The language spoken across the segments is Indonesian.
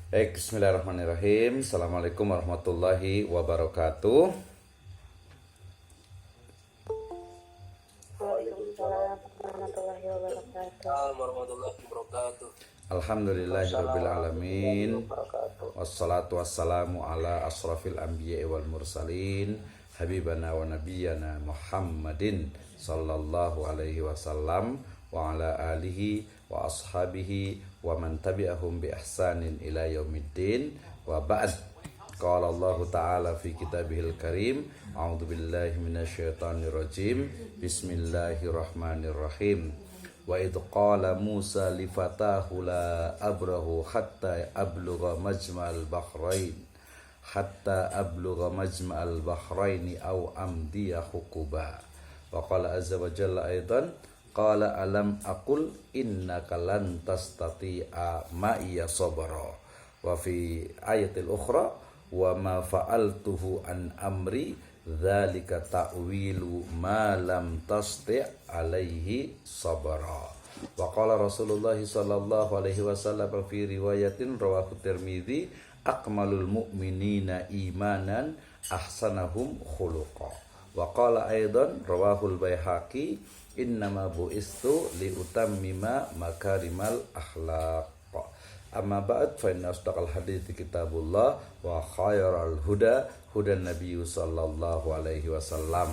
Bismillahirrahmanirrahim. Assalamualaikum warahmatullahi wabarakatuh. Waalaikumsalam warahmatullahi wabarakatuh. Alhamdulillahirabbil alamin. Wassalatu wassalamu ala asrafil anbiya'i wal mursalin habibana wa nabiyyana Muhammadin sallallahu alaihi wasallam wa ala alihi wa ashabihi wa man tabi'ahum bi ihsanin ila yaumiddin wa ba'd. Qala Allah ta'ala fi kitabihil karim, a'udzu billahi minasyaitonir rajim. Bismillahirrahmanirrahim. Wa idh qala Musa li fatahu la abrahu hatta ablugha majma'al bahraini aw amdiya huquba. Wa qala azza wa jalla aidan qala alam aqul innaka lan tastati'a ma'iya sabra. Wa fi ayatil ukhra wa ma fa'altuhu an amri dzalika ta'wilu ma lam tasti' alaihi sabra. Wa qala Rasulullah sallallahu alaihi wasallam fi riwayatin rawahu Tirmidzi, akmalul mu'minina imanan ahsanahum khuluqa. Wa qala aidan rawahul Baihaqi, innama bu'istu li utammima makarimal akhlaq. Amma ba'd, fa inna asdaqal hadithi kitabullah wa khairal huda hudan nabiyyu sallallahu alaihi wasallam.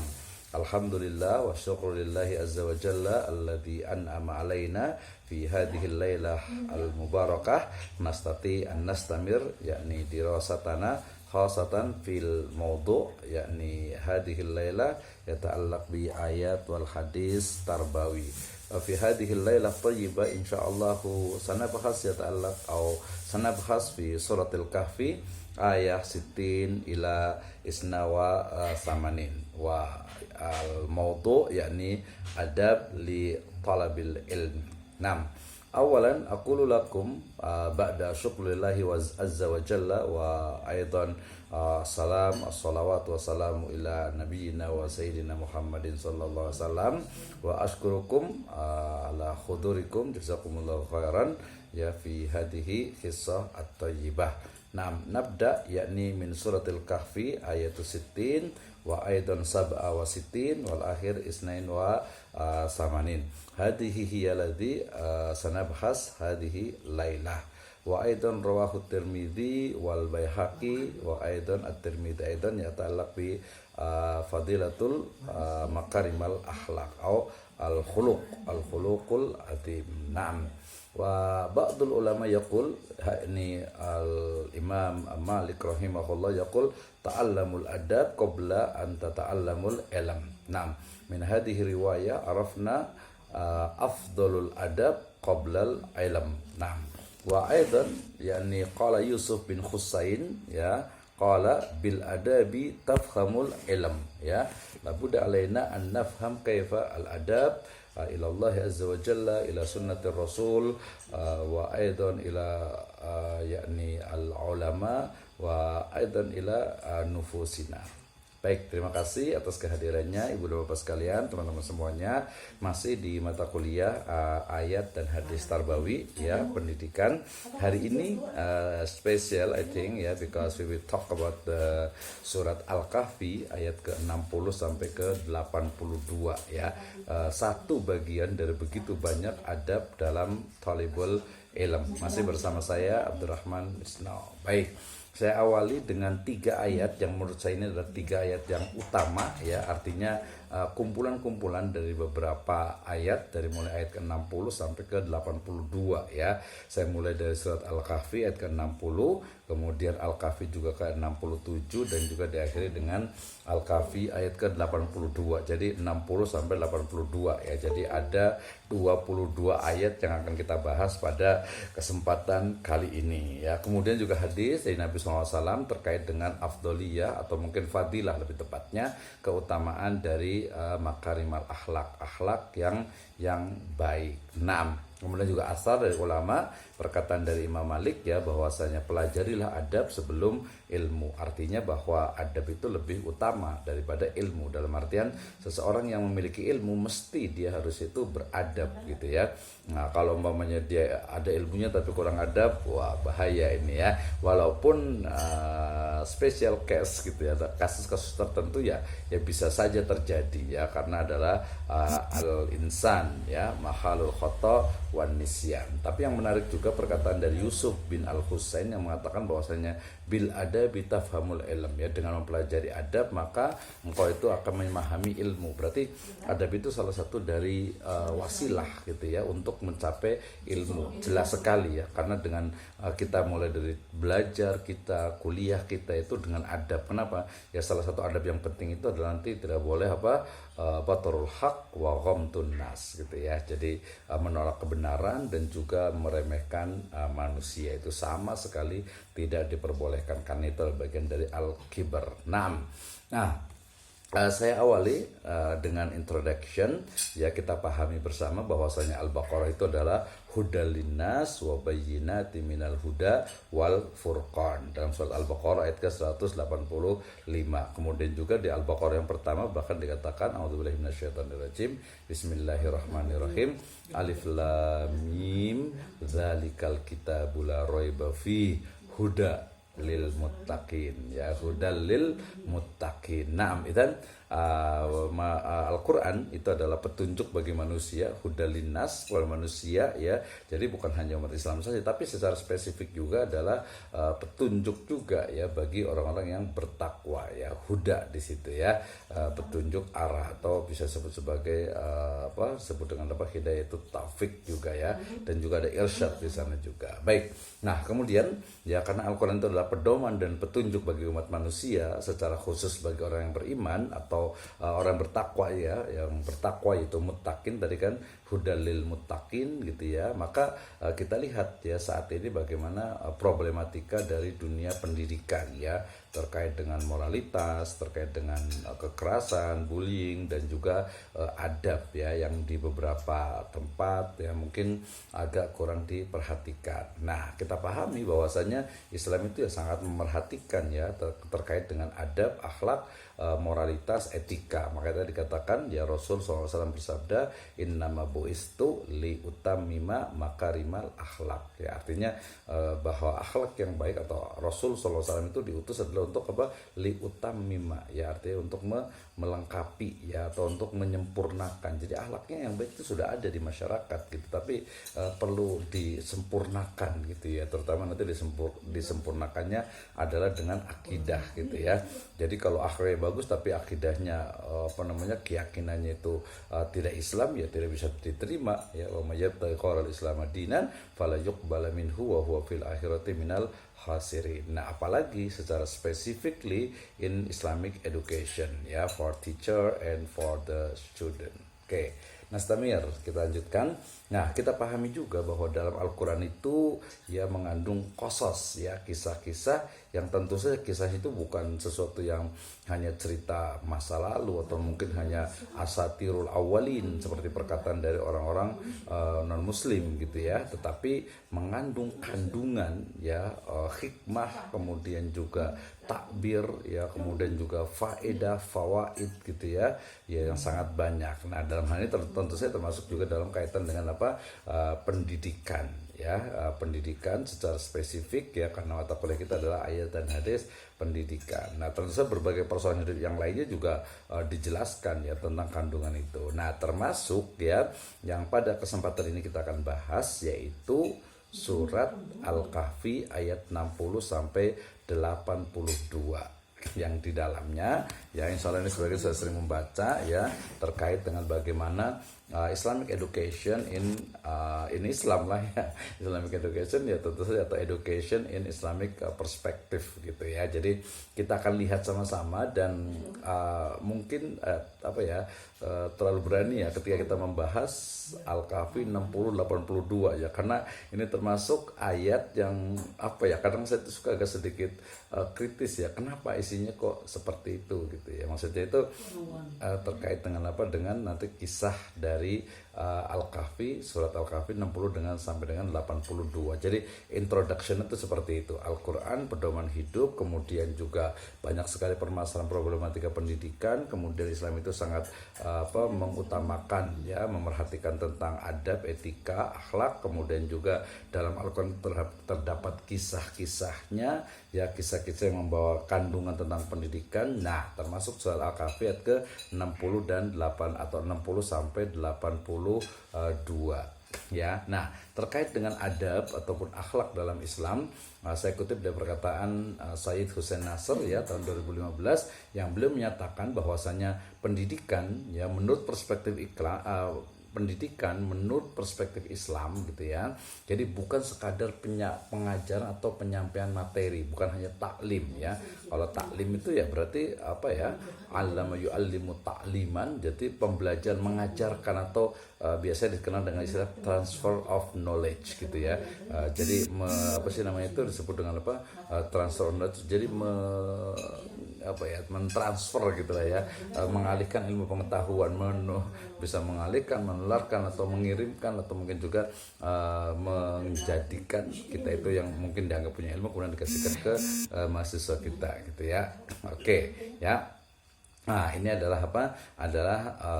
Alhamdulillah wa syukurulillahi azza wa jalla alladhi an'ama alaina fi hadhihi al-lailah al-mubarakah nastati an nastamir yakni dirasatana khasatan fil mawdu' yakni hadhihi al-lailah yata'allaq bi ayat wal hadis tarbawi. Fi hadhihi al-lailah thayyibah insyaallah sanabahas yata'allaq atau sanabahas fi suratil kahfi ayat 60 ila isnawa samanin wa al-mawdu' yakni adab li talabil ilm. Naam. Awalan aqulu lakum ba'da syukrillahi wa azza wa jalla wa aidan salam as-salawat wa salamu ila nabiyyina wa sayyidina Muhammadin sallallahu alaihi wasallam wa ashkurukum ala khudurikum jazakumullahu khairan ya fi hadhihi qissah at-thayyibah. Naam, nabda yakni min suratil kahfi ayat 60 wa aidan sab'a wa sittin wal akhir isnain wa samanin. Hadhihi hiya alladhi sanabhas hadhihi lailah. Wa aidan rawahu Tirmidzi wal Baihaqi wa aidan at-Tirmidzi aidan yata'allaq bi fadilatul makarimal akhlaq atau al-khuluqul azim. Naam. Wa ba'dul ulama yaqul, ini al-Imam Malik rahimahullah yaqul ta'allamul adab qabla an tata'allamul ilm. Naam, min hadhihi riwayah arafna afdalul adab qablal ilm. Naam. Wa aidan yani qala Yusuf bin Husain ya qala bil adabi tafhamul ilm ya labudda alaina an nafham kaifa al adab ila Allah azza wa jalla ila sunnatir rasul wa aidan ila yakni al ulama wa aidan ila nufusina. Baik, terima kasih atas kehadirannya Ibu dan Bapak sekalian, teman-teman semuanya. Masih di mata kuliah ayat dan hadis tarbawi ya, pendidikan. Hari ini special I think ya, because we will talk about the surat Al-Kahfi ayat ke-60 sampai ke-82 ya. Satu bagian dari begitu banyak adab dalam talibul ilm. Masih bersama saya Abdurrahman Isnao. Baik, saya awali dengan 3 ayat yang menurut saya ini adalah 3 ayat yang utama ya, artinya kumpulan-kumpulan dari beberapa ayat dari mulai ayat ke-60 sampai ke-82 ya. Saya mulai dari surat Al-Kahfi ayat ke-60, kemudian Al-Kahfi juga ke-67 dan juga diakhiri dengan Al-Kahfi ayat ke-82. Jadi 60 sampai 82 ya. Jadi ada 22 ayat yang akan kita bahas pada kesempatan kali ini ya. Kemudian juga hadis dari Nabi SAW terkait dengan afdoliyah atau mungkin fadilah lebih tepatnya, keutamaan dari makarimal akhlak yang baik. Naam. Kemudian juga asar dari ulama, perkataan dari Imam Malik ya, bahwasanya pelajarilah adab sebelum ilmu. Artinya bahwa adab itu lebih utama daripada ilmu. Dalam artian seseorang yang memiliki ilmu mesti dia harus itu beradab gitu ya. Nah, kalau umpamanya dia ada ilmunya tapi kurang adab, wah bahaya ini ya. Walaupun special case gitu ya, kasus-kasus tertentu ya bisa saja terjadi ya, karena adalah al-insan ya, mahalul khata wan nisyan. Tapi yang menarik juga perkataan dari Yusuf bin Al-Husain yang mengatakan bahwasanya bil adabi tafhamul ilm ya, dengan mempelajari adab maka engkau itu akan memahami ilmu. Berarti adab itu salah satu dari wasilah gitu ya untuk mencapai ilmu. Jelas sekali ya, karena dengan kita mulai dari belajar kita, kuliah kita itu dengan adab. Kenapa? Ya salah satu adab yang penting itu adalah nanti tidak boleh batarul haq wa ghamtun nas gitu ya. Jadi menolak kebenaran dan juga meremehkan manusia itu sama sekali tidak diperbolehkan, karena itu bagian dari al-kibar. Nah, saya awali dengan introduction ya, kita pahami bersama bahwasanya Al-Baqarah itu adalah hudal linnas wa bayyinatin minal huda wal furqan. Dalam surat Al-Baqarah ayat ke-185. Kemudian juga di Al-Baqarah yang pertama bahkan dikatakan a'udzubillahi minasyaitonirrajim, bismillahirrahmanirrahim, alif lam mim dzalikal kitabul la raiba fi huda lil muttaqin ya, hudal lil muttaqin. Naam, idzan Al-Quran itu adalah petunjuk bagi manusia, hudalinas wal manusia ya. Jadi bukan hanya umat Islam saja, tapi secara spesifik juga adalah petunjuk juga ya bagi orang-orang yang bertakwa ya. Huda di situ ya, petunjuk arah, atau bisa sebut sebagai sebut dengan hidayah itu taufik juga ya, dan juga ada irsyad di sana juga. Baik. Nah, kemudian ya, karena Al-Quran itu adalah pedoman dan petunjuk bagi umat manusia, secara khusus bagi orang yang beriman atau orang bertakwa ya, yang bertakwa itu muttaqin tadi kan, hudalil muttaqin gitu ya. Maka kita lihat ya saat ini bagaimana problematika dari dunia pendidikan ya, terkait dengan moralitas, terkait dengan kekerasan, bullying, dan juga adab ya, yang di beberapa tempat ya mungkin agak kurang diperhatikan. Nah, kita pahami bahwasanya Islam itu ya sangat memerhatikan ya terkait dengan adab, akhlak, moralitas, etika. Makanya tadi dikatakan ya, Rasul SAW bersabda, innama bu'istu li utammima makarimal akhlak ya, artinya bahwa akhlak yang baik atau Rasul SAW itu diutus adalah untuk li utammima ya, artinya untuk melengkapi ya, atau untuk menyempurnakan. Jadi akhlaknya yang baik itu sudah ada di masyarakat gitu, tapi perlu disempurnakan gitu ya, terutama nanti disempurnakannya adalah dengan akidah gitu ya. Jadi kalau akhlaknya bagus tapi akidahnya keyakinannya itu tidak Islam ya, tidak bisa diterima ya. Wa may yabtaghi ghairal islam dinan fala yuqbala minhu wa huwa fil akhirati minal khasirin. Nah, apalagi secara specifically in Islamic education ya, for teacher and for the student. Oke. Nastamir, kita lanjutkan. Nah, kita pahami juga bahwa dalam Al-Quran itu ya mengandung qasas ya, kisah-kisah yang tentu saja kisah itu bukan sesuatu yang hanya cerita masa lalu atau mungkin hanya asatirul awalin seperti perkataan dari orang-orang non-muslim gitu ya, tetapi mengandung kandungan ya, hikmah, kemudian juga takbir ya, kemudian juga faedah, fawaid gitu ya, yang sangat banyak. Nah, dalam hal ini tentu saja termasuk juga dalam kaitan dengan pendidikan ya, pendidikan secara spesifik ya, karena mata kuliah kita adalah ayat dan hadis pendidikan. Nah, tentu saja berbagai persoalan hidup yang lainnya juga dijelaskan ya tentang kandungan itu. Nah, termasuk ya yang pada kesempatan ini kita akan bahas, yaitu surat Al-Kahfi ayat 60 sampai 82 yang di dalamnya ya, insya Allah ini sebagai saya sering membaca ya, terkait dengan bagaimana Islamic education in Islam lah ya, Islamic education ya tentu saja, atau education in Islamic perspective gitu ya. Jadi kita akan lihat sama-sama, dan mungkin terlalu berani ya ketika kita membahas Al-Kahfi 60-82 ya, karena ini termasuk ayat yang kadang saya suka agak sedikit kritis ya, kenapa isinya kok seperti itu gitu ya. Maksudnya itu terkait dengan dengan nanti kisah dari Al-Kahfi, surat Al-Kahfi 60 sampai dengan 82. Jadi introduction itu seperti itu. Al-Qur'an pedoman hidup, kemudian juga banyak sekali permasalahan problematika pendidikan, kemudian Islam itu sangat mengutamakan ya, memerhatikan tentang adab, etika, akhlak, kemudian juga dalam Al-Qur'an terdapat kisah-kisahnya ya, kisah-kisah yang membawa kandungan tentang pendidikan. Nah, termasuk surat Al-Kahfi ayat ke 60 dan 8 atau 60 sampai 82 ya. Nah, terkait dengan adab ataupun akhlak dalam Islam, saya kutip dari perkataan Sayyid Hussein Nasr ya tahun 2015 yang beliau menyatakan bahwasanya pendidikan ya menurut perspektif pendidikan menurut perspektif Islam gitu ya. Jadi bukan sekadar pengajaran atau penyampaian materi, bukan hanya taklim ya. Kalau taklim itu ya berarti apa ya? Allama yu'allimu ta'liman, jadi pembelajaran mengajarkan atau biasanya dikenal dengan istilah transfer of knowledge gitu ya. Jadi itu disebut dengan apa? Transfer of knowledge. Jadi mentransfer gitu lah ya, mengalihkan ilmu pengetahuan, bisa mengalihkan, menularkan atau mengirimkan atau mungkin juga menjadikan kita itu yang mungkin dianggap punya ilmu kemudian dikasihkan ke mahasiswa kita gitu ya. Oke ya. Nah, ini adalah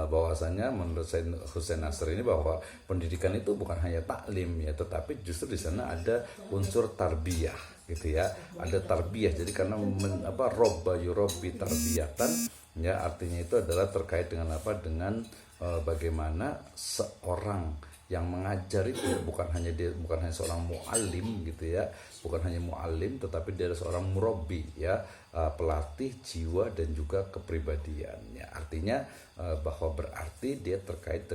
bahwasanya menurut saya Hussein Nasr ini bahwa pendidikan itu bukan hanya taklim ya, tetapi justru di sana ada unsur tarbiyah gitu ya. Ada tarbiyah. Jadi karena robba yurabbi tarbiyatan ya, artinya itu adalah terkait dengan dengan bagaimana seorang yang mengajar itu bukan hanya seorang muallim gitu ya, bukan hanya muallim tetapi dia adalah seorang murabbi ya, pelatih jiwa dan juga kepribadiannya. Artinya bahwa berarti dia terkait dengan